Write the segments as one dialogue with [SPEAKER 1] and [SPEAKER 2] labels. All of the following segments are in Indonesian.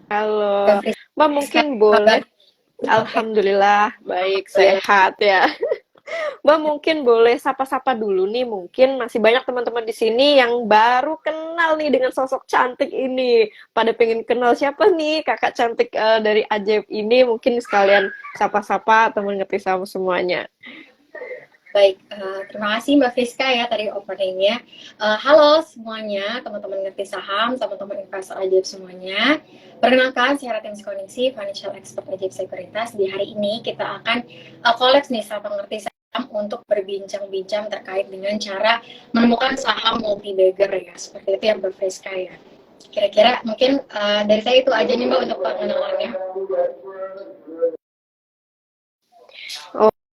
[SPEAKER 1] Halo,
[SPEAKER 2] Mbak
[SPEAKER 1] Mbak
[SPEAKER 2] Friska,
[SPEAKER 1] mungkin
[SPEAKER 2] kabar?
[SPEAKER 1] boleh, Alhamdulillah baik sehat ya. Mbak mungkin boleh sapa-sapa dulu nih, mungkin masih banyak teman-teman di sini yang baru kenal nih dengan sosok cantik ini. Pada pengen kenal siapa nih kakak cantik dari Ajaib ini, mungkin sekalian sapa-sapa atau mengerti sama semuanya.
[SPEAKER 2] Baik, terima kasih Mbak Friska ya tadi openingnya. Halo semuanya, teman-teman ngerti saham, teman-teman investor ajaib semuanya. Perkenalkan, saya Ratih Koningsi, Financial Expert Ajaib Sekuritas. Di hari ini kita akan collabs nih sama ngerti saham untuk berbincang-bincang terkait dengan cara menemukan saham multi-bagger ya. Seperti itu ya Mbak Friska ya. Kira-kira mungkin dari saya itu aja nih Mbak untuk pengenalannya.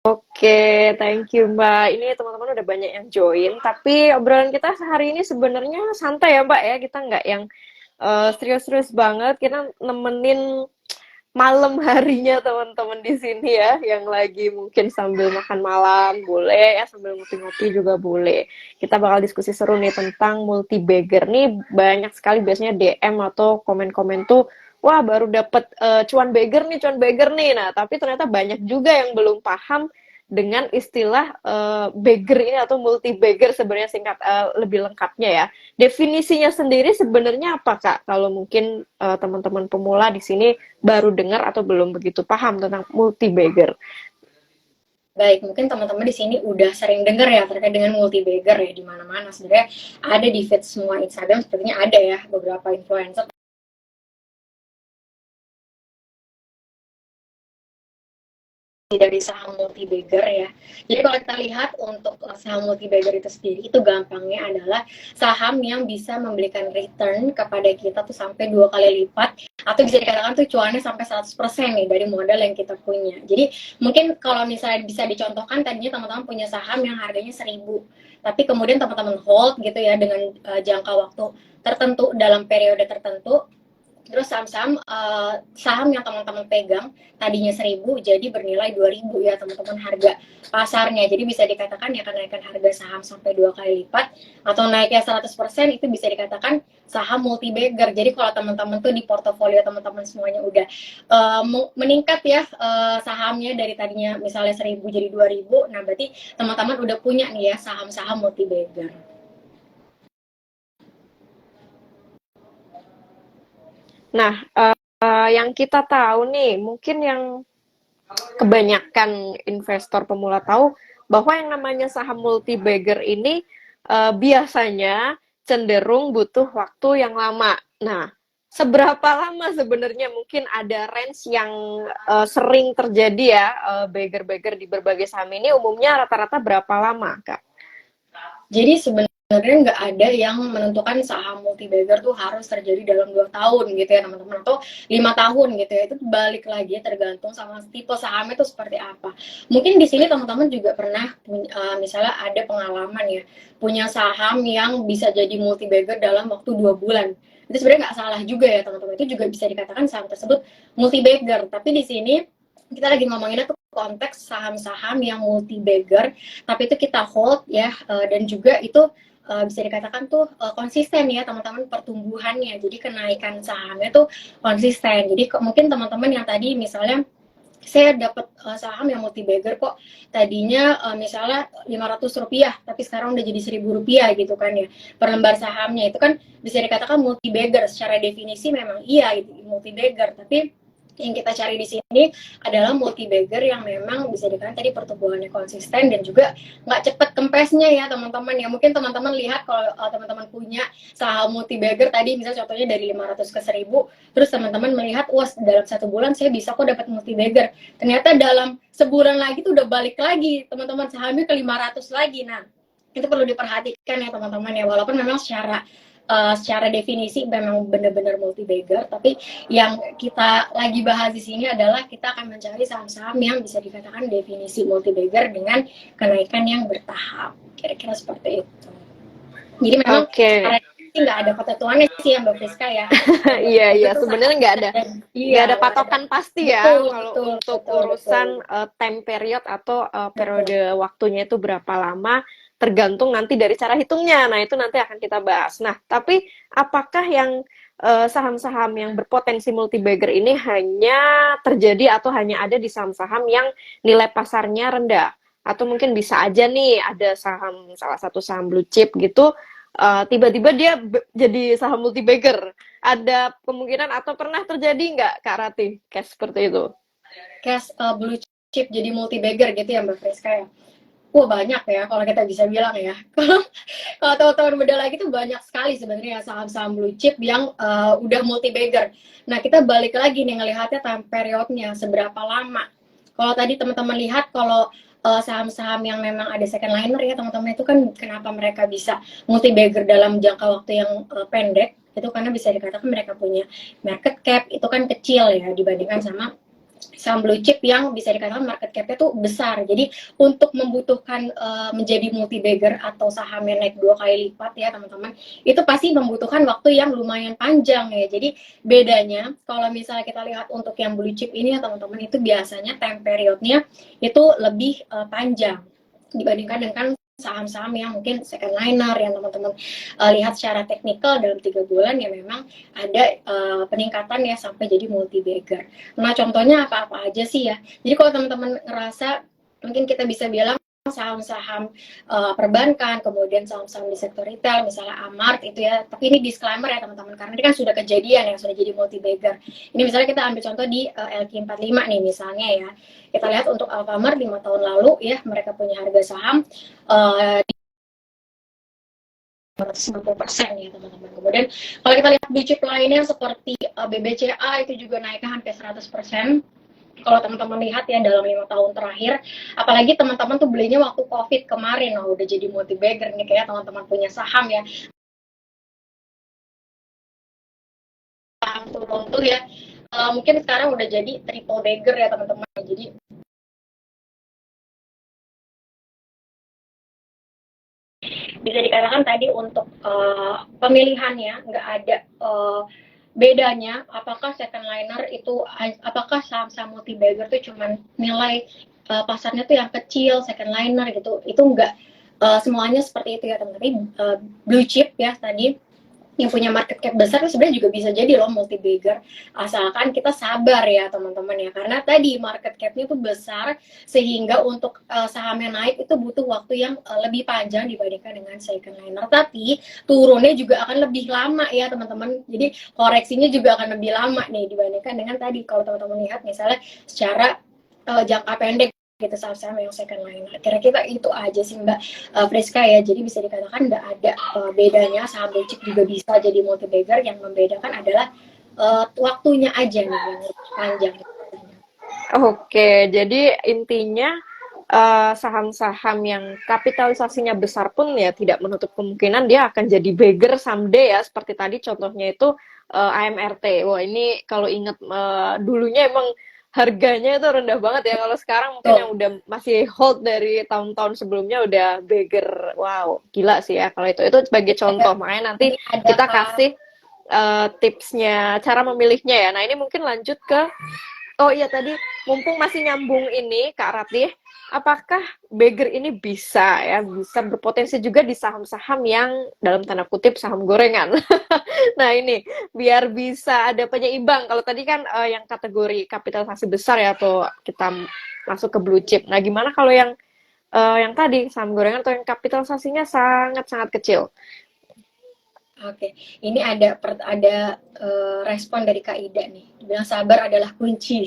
[SPEAKER 1] Oke, thank you Mbak. Ini teman-teman udah banyak yang join, tapi obrolan kita sehari ini sebenarnya santai ya Mbak ya. Kita nggak yang serius-serius banget. Kita nemenin malam harinya teman-teman di sini ya, yang lagi mungkin sambil makan malam boleh ya, sambil ngopi-ngopi juga boleh. Kita bakal diskusi seru nih tentang multi bagger nih. Banyak sekali biasanya DM atau komen-komen tuh, wah baru dapat cuan bagger nih. Nah, tapi ternyata banyak juga yang belum paham dengan istilah bagger ini atau multi bagger sebenarnya singkat lebih lengkapnya ya. Definisinya sendiri sebenarnya apa Kak? Kalau mungkin teman-teman pemula di sini baru dengar atau belum begitu paham tentang multi bagger.
[SPEAKER 2] Baik, mungkin teman-teman di sini udah sering dengar ya terkait dengan multi bagger ya di mana-mana. Sebenarnya ada di feed semua Instagram, sepertinya ada ya beberapa influencer dari saham multi bagger ya. Jadi kalau kita lihat untuk saham multi bagger itu sendiri, itu gampangnya adalah saham yang bisa memberikan return kepada kita tuh sampai 2 kali lipat, atau bisa dikatakan tuh cuannya sampai 100% nih dari modal yang kita punya. Jadi mungkin kalau misalnya bisa dicontohkan, tadinya teman-teman punya saham yang harganya 1.000, tapi kemudian teman-teman hold gitu ya dengan jangka waktu tertentu dalam periode tertentu. Terus saham yang teman-teman pegang tadinya 1.000 jadi bernilai 2.000 ya teman-teman harga pasarnya. Jadi bisa dikatakan ya kenaikan harga saham sampai 2 kali lipat, atau naiknya 100% itu bisa dikatakan saham multi bagger. Jadi kalau teman-teman tuh di portofolio teman-teman semuanya udah meningkat ya sahamnya dari tadinya misalnya 1.000 jadi 2.000, nah berarti teman-teman udah punya nih ya saham-saham multi bagger.
[SPEAKER 1] Nah, yang kita tahu nih, mungkin yang kebanyakan investor pemula tahu bahwa yang namanya saham multi bagger ini biasanya cenderung butuh waktu yang lama. Nah, seberapa lama sebenarnya mungkin ada range yang sering terjadi ya bagger-bagger di berbagai saham ini umumnya rata-rata berapa lama, Kak?
[SPEAKER 2] Jadi sebenarnya nggak ada yang menentukan saham multi bagger tuh harus terjadi dalam 2 tahun gitu ya teman-teman, atau 5 tahun gitu ya. Itu balik lagi tergantung sama tipe sahamnya itu seperti apa. Mungkin di sini teman-teman juga pernah misalnya ada pengalaman ya punya saham yang bisa jadi multi bagger dalam waktu 2 bulan. Itu sebenarnya nggak salah juga ya teman-teman. Itu juga bisa dikatakan saham tersebut multi bagger. Tapi di sini kita lagi ngomonginnya tuh konteks saham-saham yang multi bagger tapi itu kita hold ya, dan juga itu bisa dikatakan tuh konsisten ya teman-teman pertumbuhannya, jadi kenaikan sahamnya tuh konsisten. Jadi mungkin teman-teman yang tadi misalnya saya dapat saham yang multi bagger kok tadinya misalnya Rp500 tapi sekarang udah jadi Rp1.000 gitu kan ya per lembar sahamnya, itu kan bisa dikatakan multi bagger secara definisi. Memang iya gitu, multi bagger, tapi yang kita cari di sini adalah multi bagger yang memang bisa dikatakan tadi pertumbuhannya konsisten dan juga nggak cepet kempesnya ya teman-teman ya. Mungkin teman-teman lihat kalau teman-teman punya saham multi bagger tadi misalnya contohnya dari 500 ke 1.000, terus teman-teman melihat wah dalam 1 bulan saya bisa kok dapat multi bagger, ternyata dalam sebulan lagi tuh udah balik lagi teman-teman sahamnya ke 500 lagi. Nah itu perlu diperhatikan ya teman-teman ya, walaupun memang secara definisi memang benar-benar multi bagger, tapi yang kita lagi bahas di sini adalah kita akan mencari saham-saham yang bisa dikatakan definisi multi bagger dengan kenaikan yang bertahap, kira-kira seperti itu. Jadi memang
[SPEAKER 1] Oke,
[SPEAKER 2] secara definisi nggak ada ketentuannya sih ya Mbak Friska ya,
[SPEAKER 1] iya iya
[SPEAKER 2] itu sangat
[SPEAKER 1] sebenarnya nggak
[SPEAKER 2] iya
[SPEAKER 1] ada
[SPEAKER 2] nggak ada.
[SPEAKER 1] patokan pasti ya
[SPEAKER 2] Betul
[SPEAKER 1] kalau
[SPEAKER 2] betul
[SPEAKER 1] untuk
[SPEAKER 2] betul betul
[SPEAKER 1] urusan time period atau periode
[SPEAKER 2] betul.
[SPEAKER 1] waktunya itu berapa lama tergantung nanti dari cara hitungnya. Nah itu nanti akan kita bahas. Nah tapi apakah yang saham-saham yang berpotensi multi-bagger ini hanya terjadi atau hanya ada di saham-saham yang nilai pasarnya rendah. Atau mungkin bisa aja nih ada saham, salah satu saham blue chip gitu, tiba-tiba dia jadi saham multi-bagger. Ada kemungkinan atau pernah terjadi nggak, Kak Rati, kayak seperti itu?
[SPEAKER 2] Cash blue chip jadi multi bagger gitu ya Mbak Friska ya. Wah banyak ya kalau kita bisa bilang ya. Kalau tahun-tahun muda lagi tuh banyak sekali sebenarnya saham-saham blue chip yang udah multi bagger. Nah kita balik lagi nih ngelihatnya time periodnya seberapa lama. Kalau tadi teman-teman lihat kalau saham-saham yang memang ada second liner ya teman-teman itu kan kenapa mereka bisa multi bagger dalam jangka waktu yang pendek itu karena bisa dikatakan mereka punya market cap itu kan kecil ya dibandingkan sama saham blue chip yang bisa dikatakan market cap-nya tuh besar. Jadi untuk membutuhkan menjadi multi bagger atau sahamnya naik 2 kali lipat ya teman-teman, itu pasti membutuhkan waktu yang lumayan panjang ya. Jadi bedanya kalau misalnya kita lihat untuk yang blue chip ini ya teman-teman itu biasanya time period-nya itu lebih panjang dibandingkan dengan saham-saham yang mungkin second liner yang teman-teman lihat secara teknikal dalam 3 bulan ya memang ada peningkatan ya sampai jadi multi bagger. Nah contohnya apa-apa aja sih ya. Jadi kalau teman-teman ngerasa mungkin kita bisa bilang saham-saham perbankan, kemudian saham-saham di sektor retail, misalnya Amart itu ya. Tapi ini disclaimer ya teman-teman, karena ini kan sudah kejadian yang sudah jadi multi bagger. Ini misalnya kita ambil contoh di LQ45 nih misalnya ya. Kita lihat untuk Alfamart 5 tahun lalu ya mereka punya harga saham 90% ya teman-teman. Kemudian kalau kita lihat blue chip lainnya seperti BBCA itu juga naiknya hampir 100%. Kalau teman-teman lihat ya dalam 5 tahun terakhir, apalagi teman-teman tuh belinya waktu COVID kemarin, oh, udah jadi multi bagger nih kayak teman-teman punya saham ya, saham turun tuh ya, mungkin sekarang udah jadi triple bagger ya teman-teman. Jadi bisa dikatakan tadi untuk pemilihannya nggak ada bedanya apakah second liner itu apakah saham-saham multi bagger itu cuman nilai pasarnya tuh yang kecil second liner gitu itu enggak semuanya seperti itu ya teman-teman. Blue chip ya tadi yang punya market cap besar itu sebenarnya juga bisa jadi loh multi bagger asalkan kita sabar ya teman-teman ya karena tadi market capnya tuh besar sehingga untuk sahamnya naik itu butuh waktu yang lebih panjang dibandingkan dengan second liner tapi turunnya juga akan lebih lama ya teman-teman jadi koreksinya juga akan lebih lama nih dibandingkan dengan tadi kalau teman-teman lihat misalnya secara jangka pendek gitu saham-saham yang second liner. Kira-kira itu aja sih Mbak Friska ya. Jadi bisa dikatakan nggak ada bedanya saham blue chip juga bisa jadi multi bagger. Yang membedakan adalah waktunya aja nih yang panjang.
[SPEAKER 1] Oke, jadi intinya saham-saham yang kapitalisasinya besar pun ya tidak menutup kemungkinan dia akan jadi bagger someday ya. Seperti tadi contohnya itu AMRT. Wah ini kalau ingat dulunya emang harganya itu rendah banget ya. Kalau sekarang mungkin yang
[SPEAKER 2] Tuh,
[SPEAKER 1] udah masih hold dari tahun-tahun sebelumnya udah bagger. Wow, gila sih ya kalau itu. Itu sebagai contoh. Makanya nanti
[SPEAKER 2] ini ada
[SPEAKER 1] kita kasih tipsnya, cara memilihnya ya. Nah ini mungkin lanjut ke oh iya tadi mumpung masih nyambung ini Kak Ratih, apakah bagger ini bisa ya bisa berpotensi juga di saham-saham yang dalam tanda kutip saham gorengan. Nah ini biar bisa ada penyeimbang. Kalau tadi kan yang kategori kapitalisasi besar ya atau kita masuk ke blue chip. Nah gimana kalau yang tadi saham gorengan atau yang kapitalisasinya sangat-sangat kecil?
[SPEAKER 2] Oke, ini ada respon dari Kak Ida nih. Bilang sabar adalah kunci.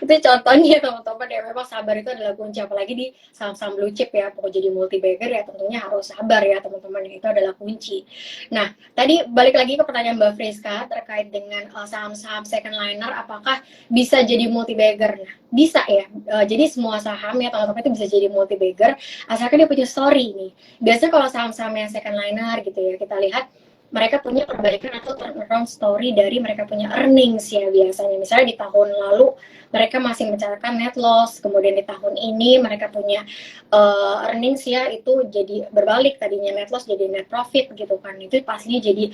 [SPEAKER 2] Itu contohnya teman-teman ya memang sabar itu adalah kunci apalagi di saham-saham blue chip ya. Pokoknya jadi multi bagger ya tentunya harus sabar ya teman-teman. Itu adalah kunci. Nah, tadi balik lagi ke pertanyaan Mbak Friska terkait dengan saham-saham second liner apakah bisa jadi multi bagger? Nah, bisa ya. Jadi semua saham ya teman-teman itu bisa jadi multi bagger asalkan dia punya story nih. Biasanya kalau saham-saham yang second liner gitu ya kita lihat mereka punya perbaikan atau turnaround story dari mereka punya earnings ya biasanya. Misalnya di tahun lalu mereka masih mencatatkan net loss, kemudian di tahun ini mereka punya earnings ya itu jadi berbalik tadinya net loss jadi net profit gitu kan. Itu pastinya jadi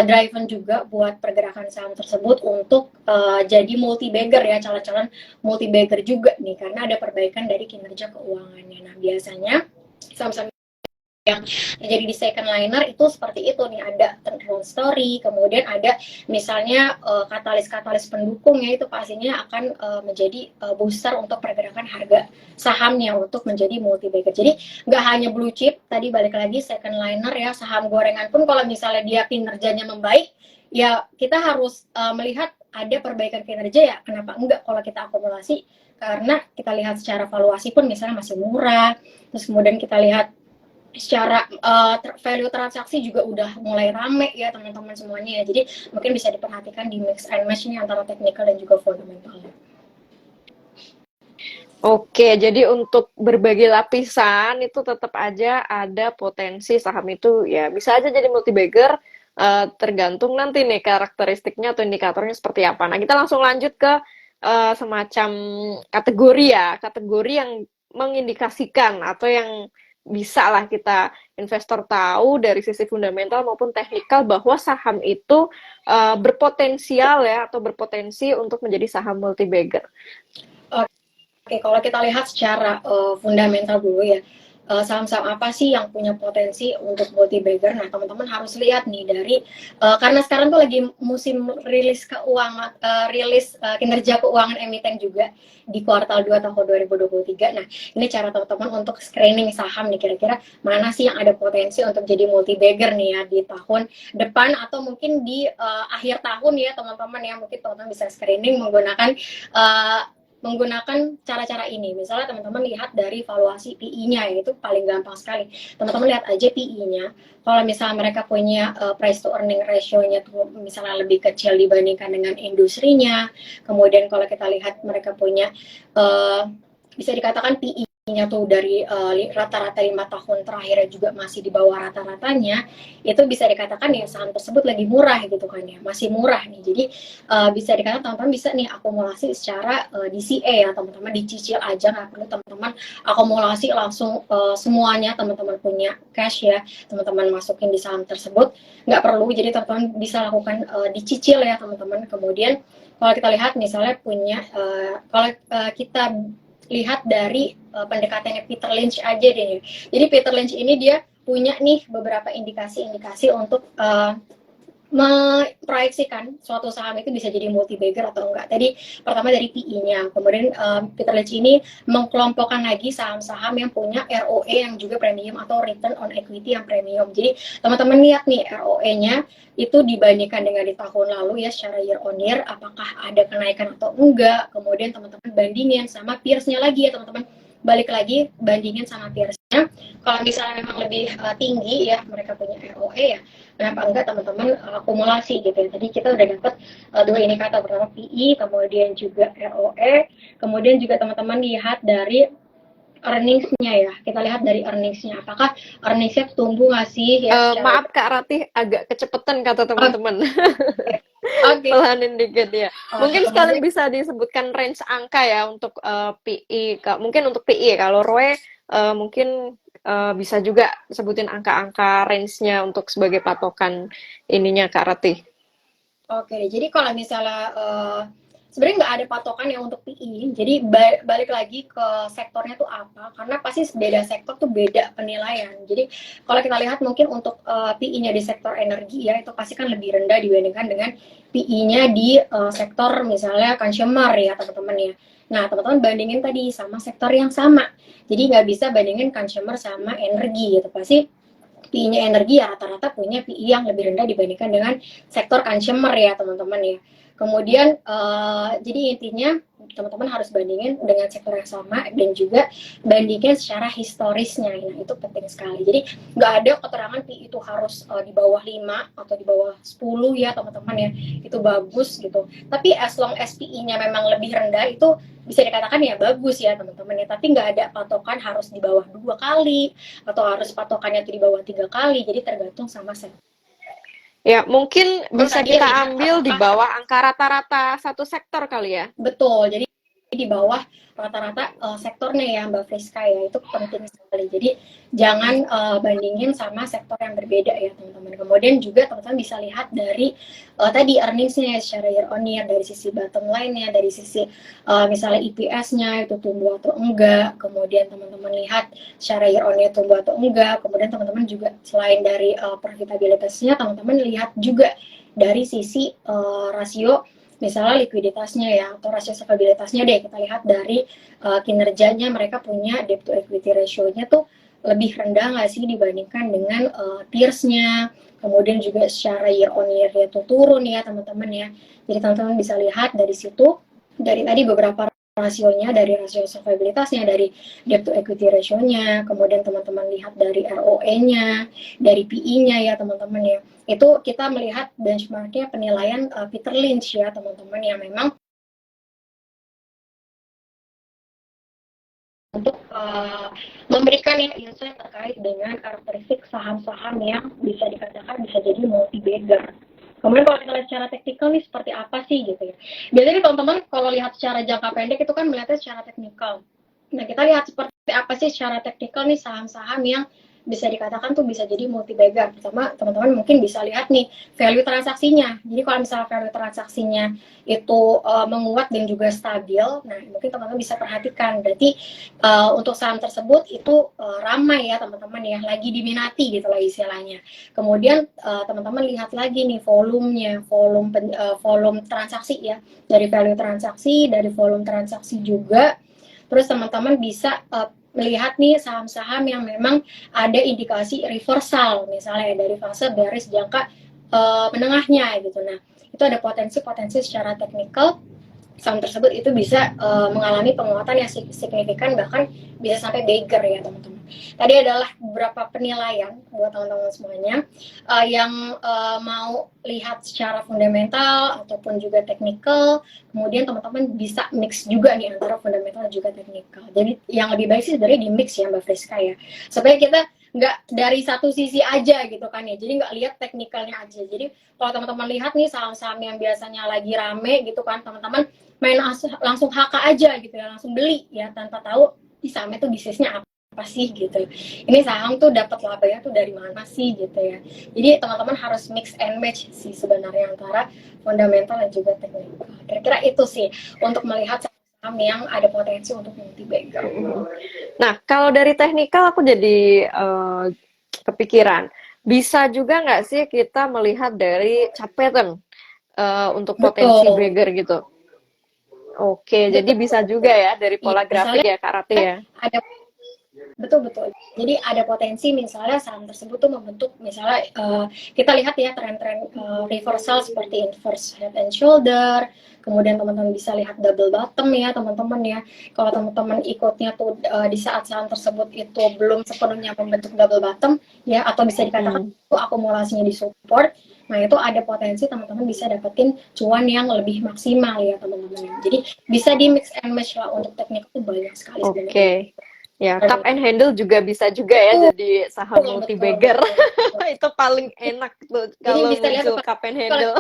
[SPEAKER 2] driven juga buat pergerakan saham tersebut untuk jadi multi bagger ya calon-calon multi bagger juga nih karena ada perbaikan dari kinerja keuangannya. Nah biasanya saham-saham yang terjadi di second liner itu seperti itu nih, ada turnaround story, kemudian ada misalnya katalis-katalis pendukung ya, itu pastinya akan menjadi booster untuk pergerakan harga sahamnya untuk menjadi multi bagger. Jadi nggak hanya blue chip, tadi balik lagi second liner ya, saham gorengan pun kalau misalnya dia kinerjanya membaik, ya kita harus melihat ada perbaikan kinerja ya, kenapa enggak kalau kita akumulasi, karena kita lihat secara valuasi pun misalnya masih murah, terus kemudian kita lihat secara value transaksi juga udah mulai rame ya teman-teman semuanya ya. Jadi mungkin bisa diperhatikan di mix and match ini antara technical dan juga fundamental.
[SPEAKER 1] Oke, jadi untuk berbagai lapisan itu tetap aja ada potensi saham itu ya bisa aja jadi multi bagger, tergantung nanti nih karakteristiknya atau indikatornya seperti apa. Nah, kita langsung lanjut ke semacam kategori ya, kategori yang mengindikasikan atau yang bisa lah kita investor tahu dari sisi fundamental maupun teknikal bahwa saham itu berpotensial ya atau berpotensi untuk menjadi saham multi bagger.
[SPEAKER 2] Oke, kalau kita lihat secara fundamental dulu ya, saham-saham apa sih yang punya potensi untuk multi bagger? Nah, teman-teman harus lihat nih dari karena sekarang tuh lagi musim rilis keuangan, rilis kinerja keuangan emiten juga di kuartal 2 tahun 2023. Nah, ini cara teman-teman untuk screening saham nih, kira-kira mana sih yang ada potensi untuk jadi multi bagger nih ya di tahun depan atau mungkin di akhir tahun ya teman-teman ya. Mungkin teman-teman bisa screening menggunakan cara-cara ini. Misalnya teman-teman lihat dari valuasi PI-nya, itu paling gampang sekali. Teman-teman lihat aja PI-nya. Kalau misalnya mereka punya price to earning ratio-nya tuh misalnya lebih kecil dibandingkan dengan industrinya. Kemudian kalau kita lihat mereka punya bisa dikatakan PI-nya tuh dari rata-rata 5 tahun terakhir juga masih di bawah rata-ratanya, itu bisa dikatakan ya saham tersebut lagi murah gitu kan ya, masih murah nih. Jadi bisa dikatakan teman-teman bisa nih akumulasi secara DCA ya, teman-teman dicicil aja, nggak perlu teman-teman akumulasi langsung semuanya teman-teman punya cash ya, teman-teman masukin di saham tersebut, nggak perlu. Jadi teman-teman bisa lakukan dicicil ya teman-teman. Kemudian kalau kita lihat misalnya punya kalau kita lihat dari pendekatannya Peter Lynch aja deh. Jadi Peter Lynch ini dia punya nih beberapa indikasi-indikasi untuk memproyeksikan suatu saham itu bisa jadi multi bagger atau enggak. Tadi pertama dari PI-nya, kemudian Peter Lynch ini mengkelompokkan lagi saham-saham yang punya ROE yang juga premium atau return on equity yang premium. Jadi teman-teman lihat nih ROE-nya itu dibandingkan dengan di tahun lalu ya secara year on year, apakah ada kenaikan atau enggak. Kemudian teman-teman bandingin sama peers-nya lagi ya teman-teman. Balik lagi bandingin sama peers-nya. Kalau misalnya memang lebih tinggi ya mereka punya ROE ya, kenapa enggak teman-teman akumulasi gitu ya. Tadi kita udah dapat dua indikator, pertama PI, kemudian juga ROE, kemudian juga teman-teman lihat dari earnings-nya ya. Kita lihat dari earnings-nya, apakah earnings-nya tumbuh nggak sih ya
[SPEAKER 1] Maaf Kak Ratih, agak kecepatan kata teman-teman.
[SPEAKER 2] Oke.
[SPEAKER 1] Pelanin dikit ya. Mungkin sekalian
[SPEAKER 2] Kemudian
[SPEAKER 1] bisa disebutkan range angka ya untuk PI. Mungkin untuk PI ya. Kalau ROE mungkin bisa juga sebutin angka-angka range-nya untuk sebagai patokan ininya Kak Ratih.
[SPEAKER 2] oke, jadi kalau misalnya sebenarnya nggak ada patokan ya untuk PI. Jadi balik lagi ke sektornya tuh apa? Karena pasti beda sektor tuh beda penilaian. Jadi kalau kita lihat mungkin untuk PI-nya di sektor energi ya itu pasti kan lebih rendah dibandingkan dengan PI-nya di sektor misalnya consumer ya teman-teman ya. Nah teman-teman bandingin tadi sama sektor yang sama. Jadi nggak bisa bandingin consumer sama energi gitu. Pasti PI-nya energi ya rata-rata punya PI yang lebih rendah dibandingkan dengan sektor consumer ya teman-teman ya. Kemudian jadi intinya teman-teman harus bandingin dengan sektor yang sama dan juga bandingin secara historisnya. Nah, itu penting sekali. Jadi nggak ada keterangan PI itu harus di bawah 5 atau di bawah 10 ya teman-teman ya. Itu bagus gitu. Tapi as long as PI-nya memang lebih rendah itu bisa dikatakan ya bagus ya teman-teman ya. Tapi nggak ada patokan harus di bawah 2 kali atau harus patokannya itu di bawah 3 kali. Jadi tergantung sama sektor.
[SPEAKER 1] Ya, mungkin bisa
[SPEAKER 2] Tadi
[SPEAKER 1] kita
[SPEAKER 2] lihat
[SPEAKER 1] ambil di
[SPEAKER 2] apakah
[SPEAKER 1] bawah angka rata-rata satu sektor kali ya.
[SPEAKER 2] betul. Jadi di bawah rata-rata sektornya ya Mbak Friska ya, itu penting sekali. Jadi jangan bandingin sama sektor yang berbeda ya teman-teman. Kemudian juga teman-teman bisa lihat dari tadi earningsnya secara year on year, dari sisi bottom line-nya, dari sisi misalnya EPS-nya itu tumbuh atau enggak, kemudian teman-teman lihat secara year on year tumbuh atau enggak, kemudian teman-teman juga selain dari profitabilitasnya, teman-teman lihat juga dari sisi rasio misalnya likuiditasnya ya, atau rasio stabilitasnya deh, kita lihat dari kinerjanya, mereka punya debt to equity ratio-nya tuh lebih rendah nggak sih dibandingkan dengan peers-nya. Kemudian juga secara year on year itu turun ya teman-teman ya. Jadi teman-teman bisa lihat dari situ, dari tadi beberapa rasionya, dari rasio solvabilitasnya, dari debt to equity ratio-nya, kemudian teman-teman lihat dari ROE-nya, dari PE-nya ya teman-teman ya. Itu kita melihat benchmarknya penilaian Peter Lynch ya teman-teman, yang memang untuk memberikan ya insight terkait dengan karakteristik saham-saham yang bisa dikatakan bisa jadi multi bagger. Kemudian kalau kita lihat secara teknikal nih seperti apa sih gitu ya. Biasanya teman-teman kalau lihat secara jangka pendek itu kan melihatnya secara teknikal. Nah kita lihat seperti apa sih secara teknikal nih saham-saham yang bisa dikatakan tuh bisa jadi multi bagger. Pertama teman-teman mungkin bisa lihat nih value transaksinya. Jadi kalau misalnya value transaksinya itu menguat dan juga stabil, nah mungkin teman-teman bisa perhatikan berarti untuk saham tersebut itu ramai ya teman-teman ya, lagi diminati gitu lah istilahnya. Kemudian teman-teman lihat lagi nih volumenya, volume transaksi ya, dari value transaksi, dari volume transaksi juga. Terus teman-teman bisa melihat nih saham-saham yang memang ada indikasi reversal misalnya dari fase bearish jangka menengahnya gitu. Nah itu ada potensi-potensi secara teknikal saham tersebut itu bisa mengalami penguatan yang signifikan, bahkan bisa sampai bagger ya teman-teman. Tadi adalah beberapa penilaian buat teman-teman semuanya yang mau lihat secara fundamental ataupun juga teknikal. Kemudian teman-teman bisa mix juga nih antara fundamental dan juga teknikal. Jadi yang lebih baik sih sebenarnya di mix ya Mbak Friska ya, supaya kita nggak dari satu sisi aja gitu kan ya, jadi nggak lihat teknikalnya aja. Jadi kalau teman-teman lihat nih saham-saham yang biasanya lagi rame gitu kan, teman-teman main langsung HK aja gitu ya, langsung beli ya tanpa tahu di sahamnya tuh bisnisnya apa sih gitu. Ini saham tuh dapat labanya tuh dari mana sih gitu ya. Jadi teman-teman harus mix and match sih sebenarnya antara fundamental dan juga teknikal. Kira-kira itu sih untuk melihat saham yang ada potensi untuk multi bagger.
[SPEAKER 1] Nah, kalau dari teknikal aku jadi kepikiran, bisa juga nggak sih kita melihat dari chart pattern untuk potensi
[SPEAKER 2] Betul.
[SPEAKER 1] bagger gitu? Oke, jadi
[SPEAKER 2] Betul.
[SPEAKER 1] bisa juga ya dari
[SPEAKER 2] Iya,
[SPEAKER 1] pola grafik
[SPEAKER 2] misalnya
[SPEAKER 1] ya Kak Rati ya.
[SPEAKER 2] ada betul. Jadi ada potensi misalnya saham tersebut tuh membentuk misalnya kita lihat ya tren-tren reversal seperti inverse head and shoulder. Kemudian teman-teman bisa lihat double bottom ya teman-teman ya. Kalau teman-teman ikutnya tuh di saat saham tersebut itu belum sepenuhnya membentuk double bottom ya, atau bisa dikatakan itu akumulasinya di support. Nah itu ada potensi teman-teman bisa dapetin cuan yang lebih maksimal ya teman-teman. Jadi bisa di mix and match lah, untuk teknik itu banyak sekali sebenarnya.
[SPEAKER 1] Oke. Ya, cup and handle juga bisa juga ya
[SPEAKER 2] Betul,
[SPEAKER 1] jadi saham multi bagger.
[SPEAKER 2] betul.
[SPEAKER 1] Itu paling enak tuh
[SPEAKER 2] Jadi
[SPEAKER 1] kalau
[SPEAKER 2] bisa lihat
[SPEAKER 1] muncul cup and handle.